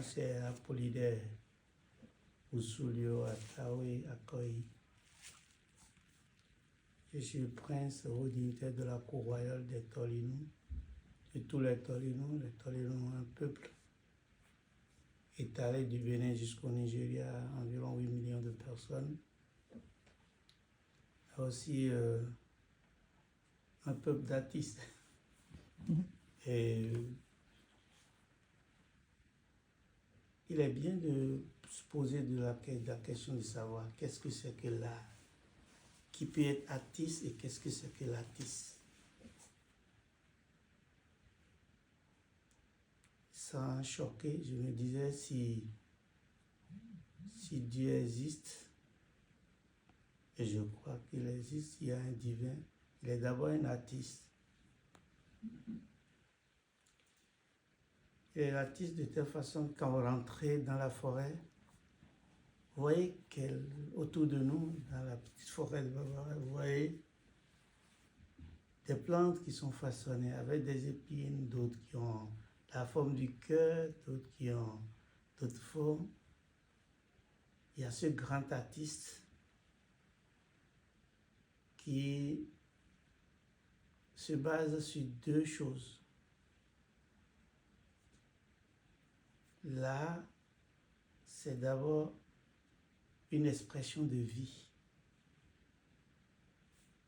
c'est Apollinaire Ousoulio Ataoui Akoyi. Je suis le prince haut dignitaire de la cour royale des Tolinous, de tous les Tolinous. Les Tolinous, un peuple étalé du Bénin jusqu'au Nigeria, environ 8 millions de personnes. Il y a aussi un peuple d'artistes. Et il est bien de se poser la question de savoir qu'est-ce que c'est que l'art, qui peut être artiste et qu'est-ce que c'est que l'artiste. Sans choquer, je me disais si Dieu existe, et je crois qu'il existe, il y a un divin, il est d'abord un artiste. Et l'artiste de telle façon quand vous rentrez dans la forêt, vous voyez autour de nous, dans la petite forêt de Bavaria, vous voyez des plantes qui sont façonnées avec des épines, d'autres qui ont la forme du cœur, d'autres qui ont d'autres formes. Il y a ce grand artiste qui se base sur deux choses. Là, c'est d'abord une expression de vie.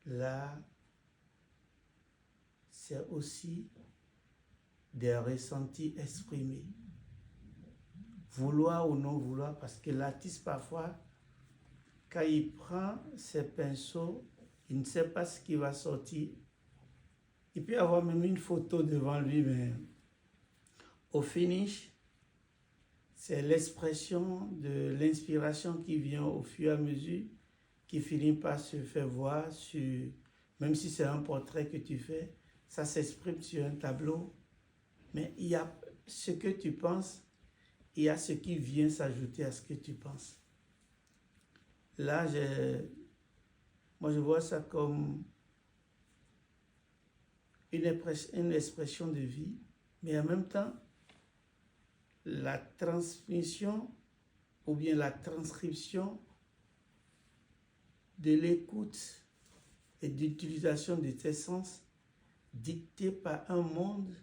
Là, c'est aussi des ressentis exprimés. Vouloir ou non vouloir, parce que l'artiste, parfois, quand il prend ses pinceaux, il ne sait pas ce qui va sortir. Il peut avoir même une photo devant lui, mais au finish, c'est l'expression de l'inspiration qui vient au fur et à mesure, qui finit par se faire voir sur, même si c'est un portrait que tu fais, ça s'exprime sur un tableau, mais il y a ce que tu penses, il y a ce qui vient s'ajouter à ce que tu penses. Là, moi je vois ça comme une expression de vie, mais en même temps, la transmission ou bien la transcription de l'écoute et d'utilisation de tes sens dictée par un monde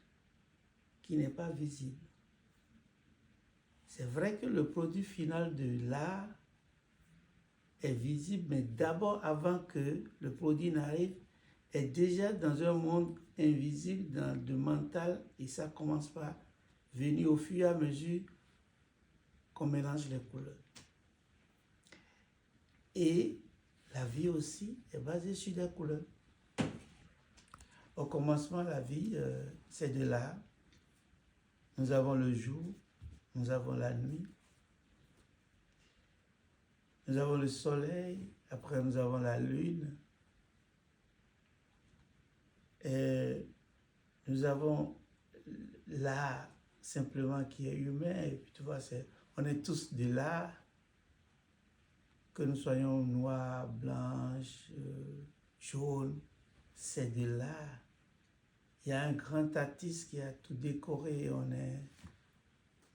qui n'est pas visible. C'est vrai que le produit final de l'art est visible, mais d'abord, avant que le produit n'arrive, est déjà dans un monde invisible, dans le mental, et ça commence par venir au fur et à mesure qu'on mélange les couleurs. Et la vie aussi est basée sur des couleurs. Au commencement, la vie, c'est de l'art. Nous avons le jour, nous avons la nuit, nous avons le soleil, après nous avons la lune, et nous avons l'art simplement qui est humain, et puis tu vois, on est tous de l'art, que nous soyons noirs, blanches, jaunes, c'est de l'art. Il y a un grand artiste qui a tout décoré, on est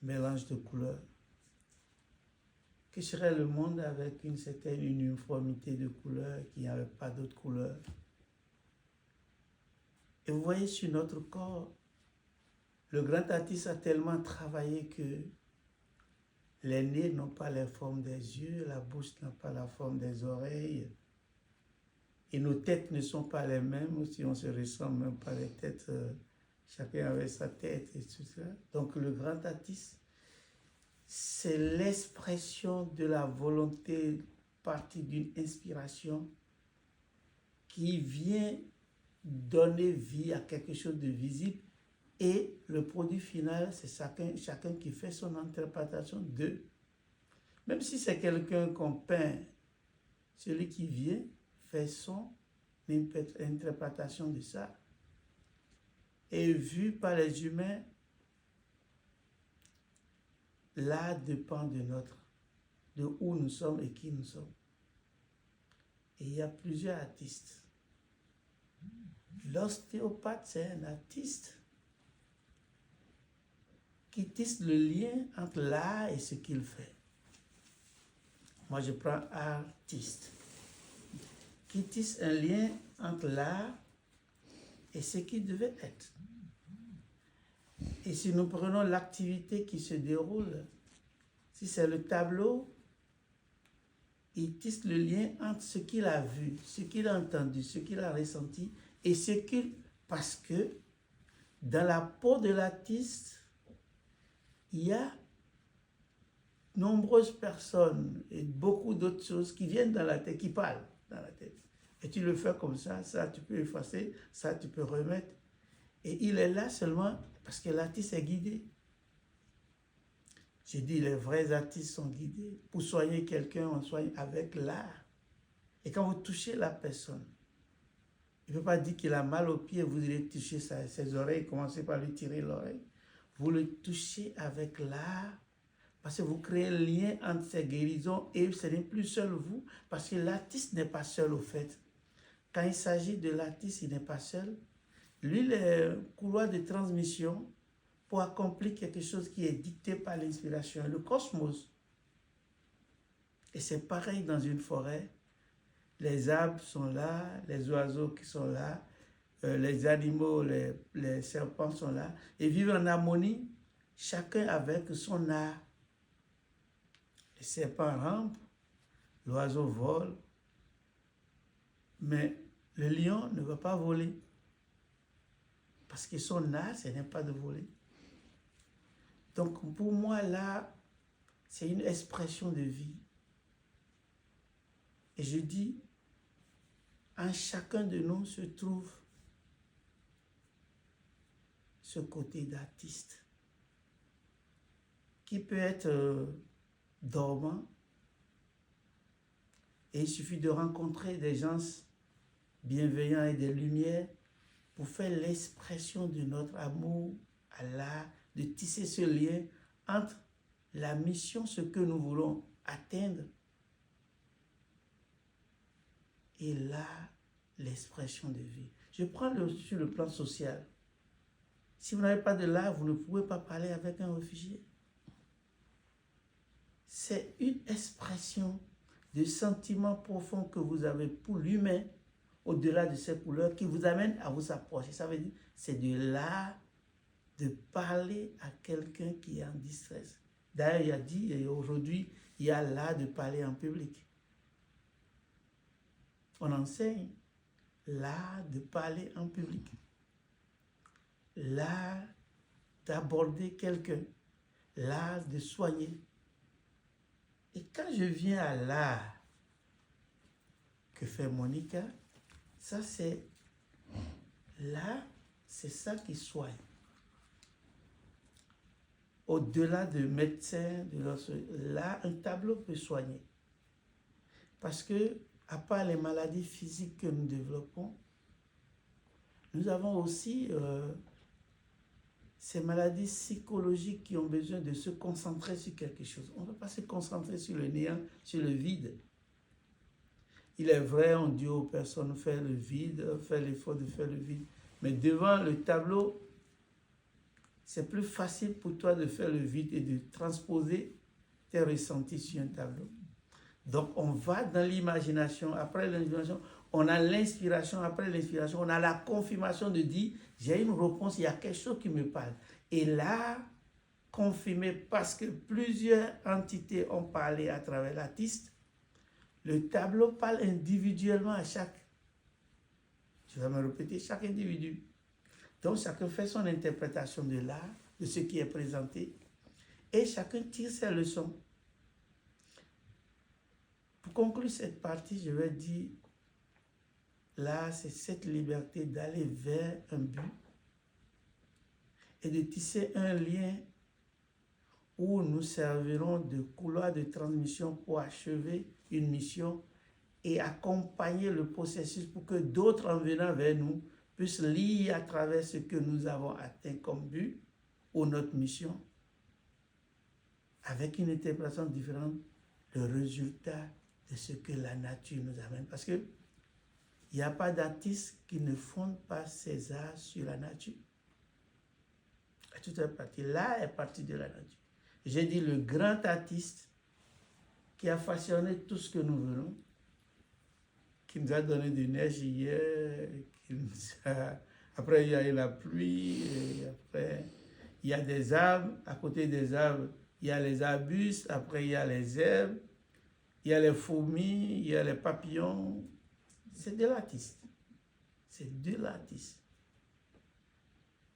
mélange de couleurs. Que serait le monde avec une certaine uniformité de couleurs, qu'il n'y avait pas d'autres couleurs? Et vous voyez sur notre corps, le grand artiste a tellement travaillé que les nez n'ont pas la forme des yeux, la bouche n'a pas la forme des oreilles, et nos têtes ne sont pas les mêmes, si on se ressemble même pas les têtes, chacun avait sa tête et tout ça. Donc le grand artiste, c'est l'expression de la volonté partie d'une inspiration qui vient donner vie à quelque chose de visible, et le produit final, c'est chacun qui fait son interprétation de. Même si c'est quelqu'un qu'on peint, celui qui vient fait son interprétation de ça. Et vu par les humains, l'art dépend de où nous sommes et qui nous sommes. Et il y a plusieurs artistes. L'ostéopathe, c'est un artiste qui tisse le lien entre l'art et ce qu'il fait. Moi, je prends artiste, qui tisse un lien entre l'art et ce qu'il devait être. Et si nous prenons l'activité qui se déroule, si c'est le tableau, il tisse le lien entre ce qu'il a vu, ce qu'il a entendu, ce qu'il a ressenti et ce qu'il... Parce que dans la peau de l'artiste, il y a nombreuses personnes et beaucoup d'autres choses qui viennent dans la tête, qui parlent dans la tête. Et tu le fais comme ça tu peux effacer, ça tu peux remettre. Et il est là seulement parce que l'artiste est guidé. J'ai dit, les vrais artistes sont guidés. Pour soigner quelqu'un, on soigne avec l'art. Et quand vous touchez la personne, il ne peut pas dire qu'il a mal aux pieds, vous allez toucher ses oreilles, commencez par lui tirer l'oreille. Vous le touchez avec l'art, parce que vous créez un lien entre ces guérisons et ce n'est plus seul vous, parce que l'artiste n'est pas seul au fait. Quand il s'agit de l'artiste, il n'est pas seul. Lui, le couloir de transmission pour accomplir quelque chose qui est dicté par l'inspiration, le cosmos. Et c'est pareil dans une forêt. Les arbres sont là, les oiseaux qui sont là, les animaux, les serpents sont là, et vivent en harmonie, chacun avec son art. Le serpent rampe, l'oiseau vole, mais le lion ne va pas voler, parce que son art, ce n'est pas de voler. Donc pour moi, là, c'est une expression de vie. Et je dis, en chacun de nous se trouve ce côté d'artiste qui peut être dormant. Et il suffit de rencontrer des gens bienveillants et des lumières pour faire l'expression de notre amour à l'art, de tisser ce lien entre la mission, ce que nous voulons atteindre, et là, l'expression de vie. Je prends sur le plan social. Si vous n'avez pas de l'art, vous ne pouvez pas parler avec un réfugié. C'est une expression de sentiment profond que vous avez pour l'humain, au-delà de ses couleurs, qui vous amène à vous approcher. Ça veut dire, c'est de l'art de parler à quelqu'un qui est en distress. D'ailleurs, il a dit, et aujourd'hui, il y a l'art de parler en public. On enseigne l'art de parler en public, l'art d'aborder quelqu'un, l'art de soigner. Et quand je viens à l'art que fait Monica, ça c'est l'art, c'est ça qui soigne. Au-delà de médecin, là, un tableau peut soigner. Parce que, à part les maladies physiques que nous développons, nous avons aussi ces maladies psychologiques qui ont besoin de se concentrer sur quelque chose. On ne peut pas se concentrer sur le néant, sur le vide. Il est vrai, on dit aux personnes, fais le vide, fais l'effort de faire le vide. Mais devant le tableau, c'est plus facile pour toi de faire le vide et de transposer tes ressentis sur un tableau. Donc, on va dans l'imagination. Après l'imagination, on a l'inspiration. Après l'inspiration, on a la confirmation de dire, j'ai une réponse, il y a quelque chose qui me parle. Et là, confirmé parce que plusieurs entités ont parlé à travers l'artiste, le tableau parle individuellement à chaque. Je vais me répéter, chaque individu. Donc, chacun fait son interprétation de l'art, de ce qui est présenté, et chacun tire ses leçons. Pour conclure cette partie, je vais dire, là, c'est cette liberté d'aller vers un but et de tisser un lien où nous servirons de couloir de transmission pour achever une mission et accompagner le processus pour que d'autres en venant vers nous puissent lire à travers ce que nous avons atteint comme but ou notre mission, avec une interprétation différente, le résultat de ce que la nature nous amène. Parce que il n'y a pas d'artiste qui ne fonde pas ses arts sur la nature. Tout est parti. L'art est parti de la nature. J'ai dit le grand artiste qui a façonné tout ce que nous venons, qui nous a donné de neige hier, après il y a eu la pluie, et après il y a des arbres, à côté des arbres, il y a les arbustes, après il y a les herbes, il y a les fourmis, il y a les papillons. C'est de l'artiste. C'est de l'artiste.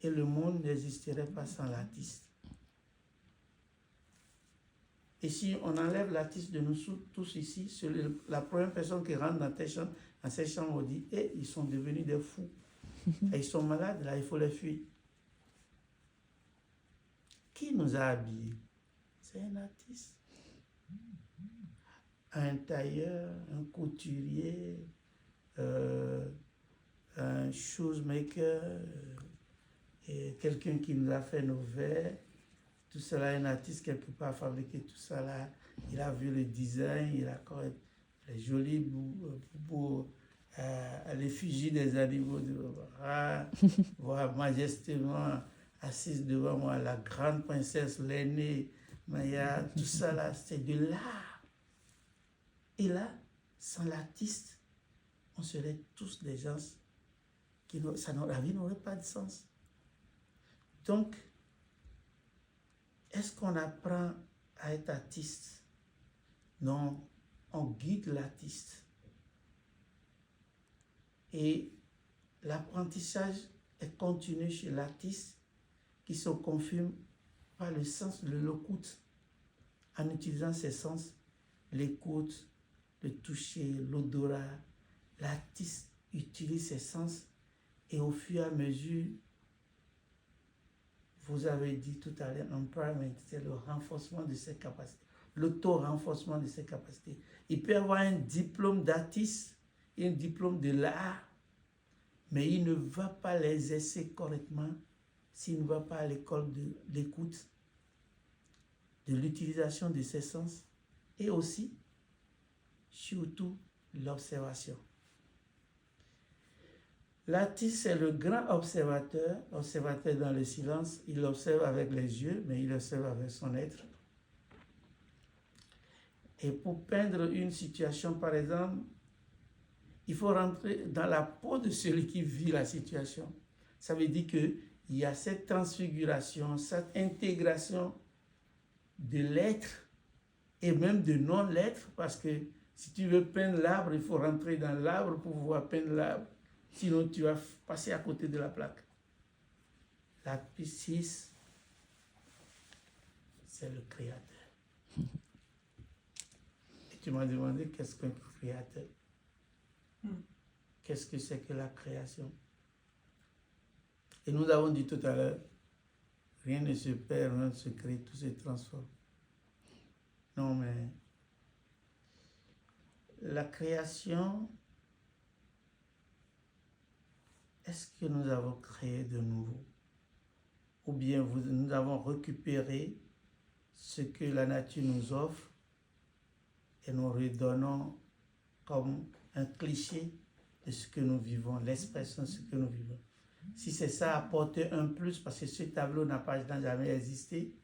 Et le monde n'existerait pas sans l'artiste. Et si on enlève l'artiste de nous tous ici, la première personne qui rentre dans ces chambres, on dit, eh, ils sont devenus des fous. Et ils sont malades, là, il faut les fuir. Qui nous a habillés? C'est un artiste. Un tailleur, un couturier, un shoemaker, et quelqu'un qui nous a fait nos verres. Tout cela, un artiste quelque part a fabriqué tout ça là. Il a vu le design, il a correct les jolis l'effigie des animaux de voir majestément assise devant moi, la grande princesse, l'aînée, Maya, tout ça là, c'est de l'art. Et là, sans l'artiste, on serait tous des gens qui la vie n'aurait pas de sens. Donc, est-ce qu'on apprend à être artiste? Non, on guide l'artiste. Et l'apprentissage est continu chez l'artiste qui se confirme par le sens de l'écoute, en utilisant ses sens, l'écoute, le toucher, l'odorat. L'artiste utilise ses sens et au fur et à mesure, vous avez dit tout à l'heure, empowerment, c'est le renforcement de ses capacités, l'auto-renforcement de ses capacités. Il peut avoir un diplôme d'artiste et un diplôme de l'art, mais il ne va pas l'exercer correctement s'il ne va pas à l'école de l'écoute, de l'utilisation de ses sens et aussi, surtout, l'observation. L'artiste est le grand observateur dans le silence. Il observe avec les yeux, mais il observe avec son être. Et pour peindre une situation, par exemple, il faut rentrer dans la peau de celui qui vit la situation. Ça veut dire qu'il y a cette transfiguration, cette intégration de l'être et même de non-l'être, parce que si tu veux peindre l'arbre, il faut rentrer dans l'arbre pour pouvoir peindre l'arbre. Sinon, tu vas passer à côté de la plaque. L'acte 6, c'est le créateur. Et tu m'as demandé qu'est-ce qu'un créateur? Qu'est-ce que c'est que la création? Et nous avons dit tout à l'heure, rien ne se perd, rien ne se crée, tout se transforme. Non, mais la création, est-ce que nous avons créé de nouveau? Ou bien nous avons récupéré ce que la nature nous offre et nous redonnons comme un cliché de ce que nous vivons, l'expression de ce que nous vivons. Si c'est ça, apporter un plus, parce que ce tableau n'a jamais existé,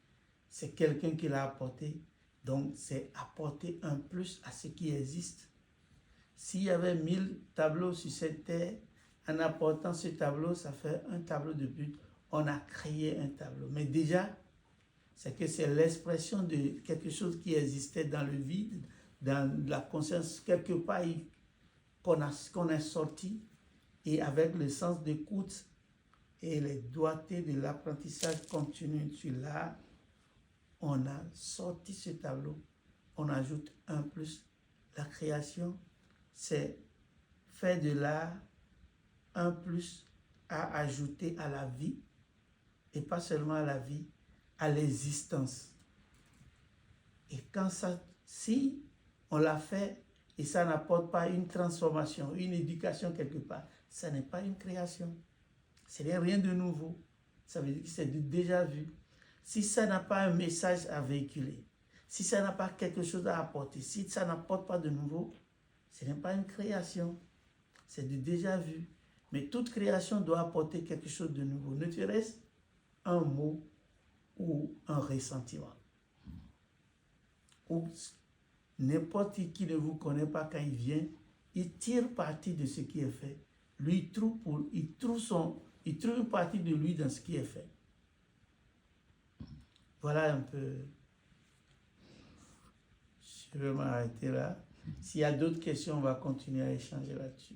c'est quelqu'un qui l'a apporté, donc c'est apporter un plus à ce qui existe. S'il y avait 1000 tableaux sur cette terre, en apportant ce tableau, ça fait un tableau de but. On a créé un tableau. Mais déjà, c'est que c'est l'expression de quelque chose qui existait dans le vide, dans la conscience, quelque part qu'on a sorti. Et avec le sens d'écoute et les doigtés de l'apprentissage continu sur l'art, on a sorti ce tableau. On ajoute un plus. La création, c'est faire de l'art un plus à ajouter à la vie, et pas seulement à la vie, à l'existence. Et quand ça, si on l'a fait et ça n'apporte pas une transformation, une éducation quelque part, ça n'est pas une création. Ce n'est rien de nouveau. Ça veut dire que c'est du déjà vu. Si ça n'a pas un message à véhiculer, si ça n'a pas quelque chose à apporter, si ça n'apporte pas de nouveau, ce n'est pas une création. C'est du déjà vu. Mais toute création doit apporter quelque chose de nouveau. Ne serait-ce un mot ou un ressentiment. Ou n'importe qui ne vous connaît pas, quand il vient, il tire parti de ce qui est fait. Lui, il trouve une partie de lui dans ce qui est fait. Voilà un peu. Je vais m'arrêter là. S'il y a d'autres questions, on va continuer à échanger là-dessus.